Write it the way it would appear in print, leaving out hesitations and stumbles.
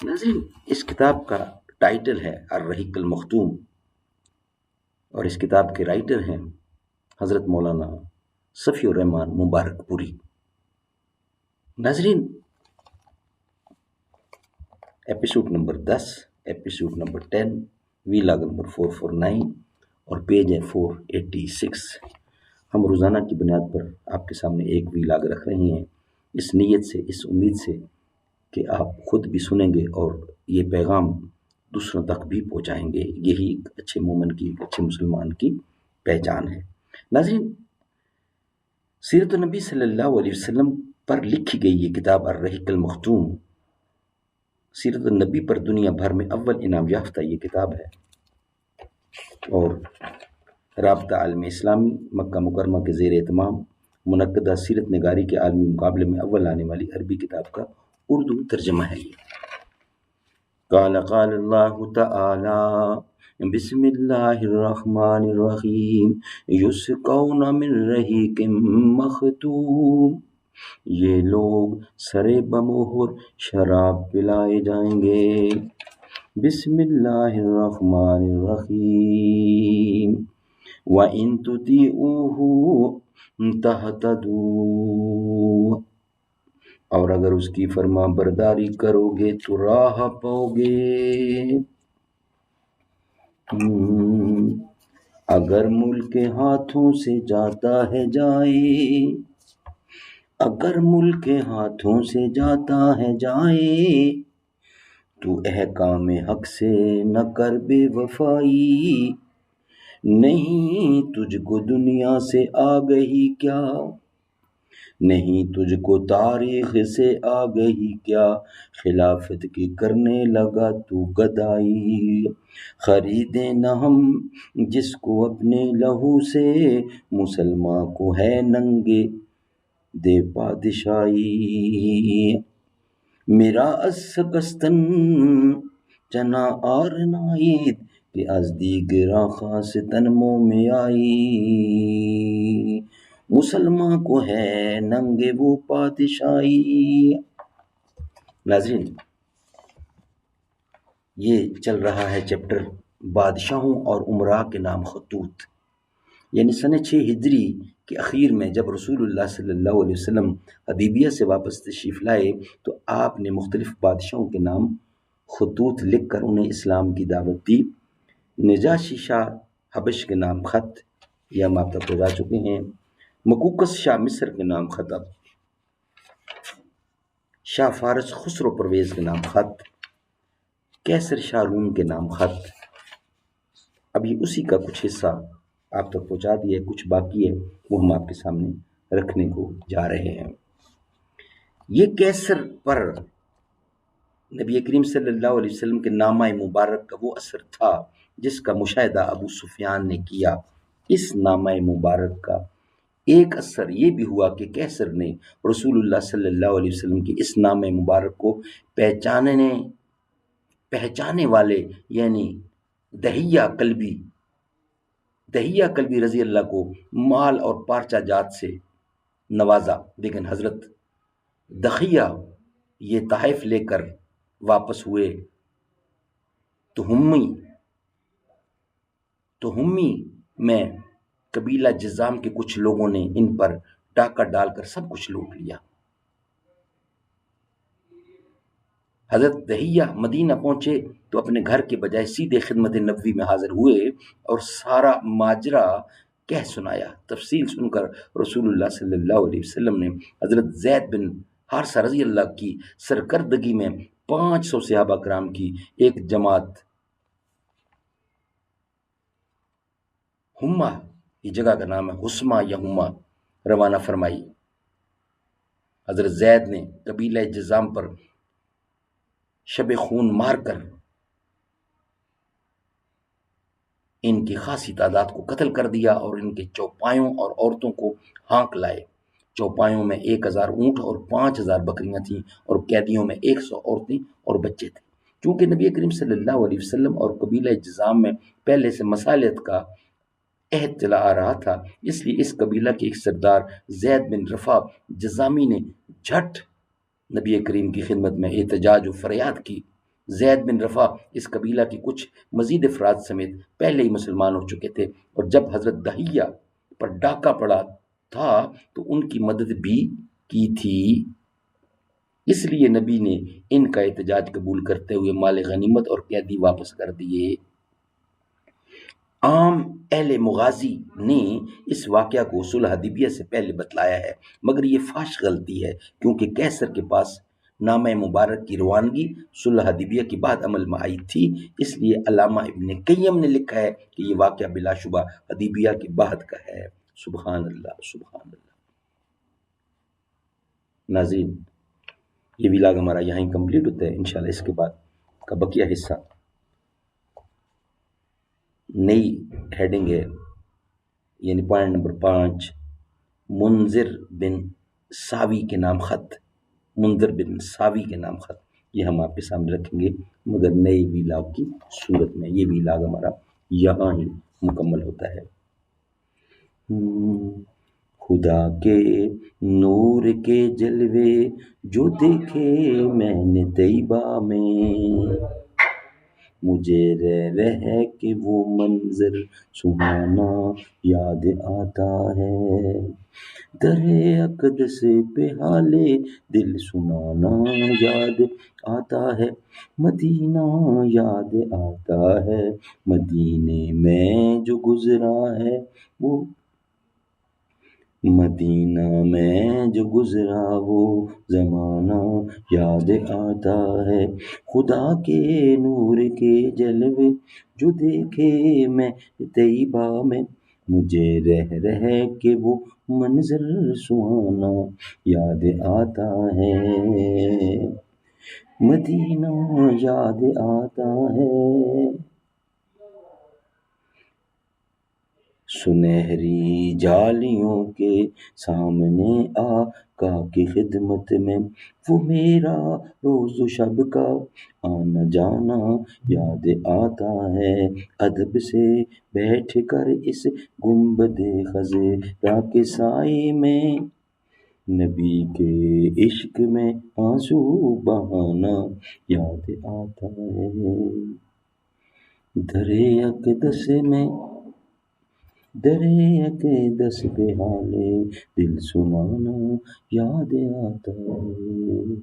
ناظرین، اس کتاب کا ٹائٹل ہے الرحیق المختوم، اور اس کتاب کے رائٹر ہیں حضرت مولانا صفی الرحمان مبارک پوری۔ ناظرین، episode number 10، episode number 10، vlog number 449 اور پیج ہے 486۔ ہم روزانہ کی بنیاد پر آپ کے سامنے ایک ویلاگ رکھ رہے ہیں، اس نیت سے، اس امید سے کہ آپ خود بھی سنیں گے اور یہ پیغام دوسروں تک بھی پہنچائیں گے۔ یہی ایک اچھے مومن کی، ایک اچھے مسلمان کی پہچان ہے۔ ناظرین، سیرت النبی صلی اللہ علیہ وسلم پر لکھی گئی یہ کتاب الرحیق المختوم، سیرت النبی پر دنیا بھر میں اول انعام یافتہ یہ کتاب ہے، اور رابطہ عالم اسلامی مکہ مکرمہ کے زیر اہتمام منعقدہ سیرت نگاری کے عالمی مقابلے میں اول آنے والی عربی کتاب کا اردو ترجمہ ہے یہ۔ قال اللہ تعالی بسم اللہ الرحمن الرحیم یسقون من رحیق مختوم، یہ لوگ سرے بمہر شراب پلائے جائیں گے۔ بسم اللہ الرحمن الرحیم وَإِن تُطِیعُوهُ تَهْتَدُوا، اور اگر اس کی فرما برداری کرو گے تو راہ پاؤ گے۔ اگر ملک کے ہاتھوں سے جاتا ہے جائے، اگر ملک کے ہاتھوں سے جاتا ہے جائے، تو احکام حق سے نہ کر بے وفائی، نہیں تجھ کو دنیا سے آگہی کیا، نہیں تجھ کو تاریخ سے آگہی کیا، خلافت کی کرنے لگا تو گدائی، خریدیں نہ ہم جس کو اپنے لہو سے، مسلمان کو ہے ننگے دے پادشاہی، میرا اسکستن چنا آر نائید کہ از دیگرا خاص تنمو میں آئی، مسلمان کو ہے ننگے وہ پادشاہی۔ ناظرین، یہ چل رہا ہے چیپٹر بادشاہوں اور امراء کے نام خطوط، یعنی سنہ 6 ہجری کے اخیر میں جب رسول اللہ صلی اللہ علیہ وسلم حدیبیہ سے واپس تشریف لائے تو آپ نے مختلف بادشاہوں کے نام خطوط لکھ کر انہیں اسلام کی دعوت دی۔ نجاشی شاہ حبش کے نام خط، یہ ہم آپ تک پہنچا چکے ہیں۔ مقوقس شاہ مصر کے نام خط، شاہ فارس خسرو پرویز کے نام خط، کیسر شاہ روم کے نام خط۔ ابھی اسی کا کچھ حصہ آپ تک پہنچا دیا، کچھ باقی ہے، وہ ہم آپ کے سامنے رکھنے کو جا رہے ہیں۔ یہ کیسر پر نبی کریم صلی اللہ علیہ وسلم کے نامہ مبارک کا وہ اثر تھا جس کا مشاہدہ ابو سفیان نے کیا۔ اس نامہ مبارک کا ایک اثر یہ بھی ہوا کہ کیسر نے رسول اللہ صلی اللہ علیہ وسلم کی اس نامہ مبارک کو پہچانے والے، یعنی دہیہ کلبی رضی اللہ کو مال اور پارچہ جات سے نوازا، لیکن حضرت دخیہ یہ تحائف لے کر واپس ہوئے۔ تہمی میں قبیلہ جذام کے کچھ لوگوں نے ان پر ڈاکہ ڈال کر سب کچھ لوٹ لیا۔ حضرت دہیہ مدینہ پہنچے تو اپنے گھر کے بجائے سیدھے خدمت نبوی میں حاضر ہوئے اور سارا ماجرا کہہ سنایا۔ تفصیل سن کر رسول اللہ صلی اللہ علیہ وسلم نے حضرت زید بن حارثہ رضی اللہ کی سرکردگی میں 500 صحابہ کرام کی ایک جماعت ہمہ، یہ جگہ کا نام ہے حسمہ یا ہمہ، روانہ فرمائی۔ حضرت زید نے قبیلہ جذام پر شب خون مار کر ان کی خاصی تعداد کو قتل کر دیا اور ان کے چوپایوں اور عورتوں کو ہانک لائے۔ چوپایوں میں 1000 اونٹ اور 5000 بکریاں تھیں، اور قیدیوں میں 100 عورتیں اور بچے تھے۔ چونکہ نبی کریم صلی اللہ علیہ وسلم اور قبیلہ جذام میں پہلے سے مصالحت کا عہد چلا آ رہا تھا، اس لیے اس قبیلہ کے ایک سردار زید بن رفع جذامی نے جھٹ نبی کریم کی خدمت میں احتجاج و فریاد کی زید بن رفع اس قبیلہ کے کچھ مزید افراد سمیت پہلے ہی مسلمان ہو چکے تھے، اور جب حضرت دہیہ پر ڈاکہ پڑا تھا تو ان کی مدد بھی کی تھی۔ اس لیے نبی نے ان کا احتجاج قبول کرتے ہوئے مال غنیمت اور قیدی واپس کر دیے۔ عام اہل مغازی نے اس واقعہ کو صلح حدیبیہ سے پہلے بتلایا ہے، مگر یہ فحش غلطی ہے، کیونکہ قیصر کے پاس نامہ مبارک کی روانگی صلح حدیبیہ کے بعد عمل میں آئی تھی۔ اس لیے علامہ ابن قیم نے لکھا ہے کہ یہ واقعہ بلا شبہ حدیبیہ کے بعد کا ہے۔ سبحان اللہ، سبحان اللہ۔ ناظرین، یہ ولاگ ہمارا یہاں ہی کمپلیٹ ہوتا ہے۔ انشاءاللہ اس کے بعد کا بقیہ حصہ نئی ہیڈنگ ہے، یعنی پوائنٹ نمبر 5، منذر بن ساوی کے نام خط۔ منذر بن ساوی کے نام خط یہ ہم آپ کے سامنے رکھیں گے، مگر نئی ویلاگ کی صورت میں۔ یہ ویلاگ ہمارا یہاں ہی مکمل ہوتا ہے۔ خدا کے نور کے جلوے جو دیکھے میں نے طیبہ میں، مجھے رہ کے وہ منظر سہانا یاد آتا ہے، در اقدس پہ حالے دل سنانا یاد آتا ہے، مدینہ یاد آتا ہے، مدینے میں جو گزرا ہے وہ، مدینہ میں جو گزرا وہ زمانہ یاد آتا ہے، خدا کے نور کے جلوے جو دیکھے میں طیبہ میں، مجھے رہ کے وہ منظر سہانا یاد آتا ہے، مدینہ یاد آتا ہے۔ سنہری جالیوں کے سامنے آقا کی خدمت میں، وہ میرا روز و شب کا آنا جانا یاد آتا ہے، ادب سے بیٹھ کر اس گنبد خضرا کے سائے میں، نبی کے عشق میں آنسو بہانا یاد آتا ہے، در اقدس میں، در اقدس پہ حالے دل سنانا یاد آتا ہے۔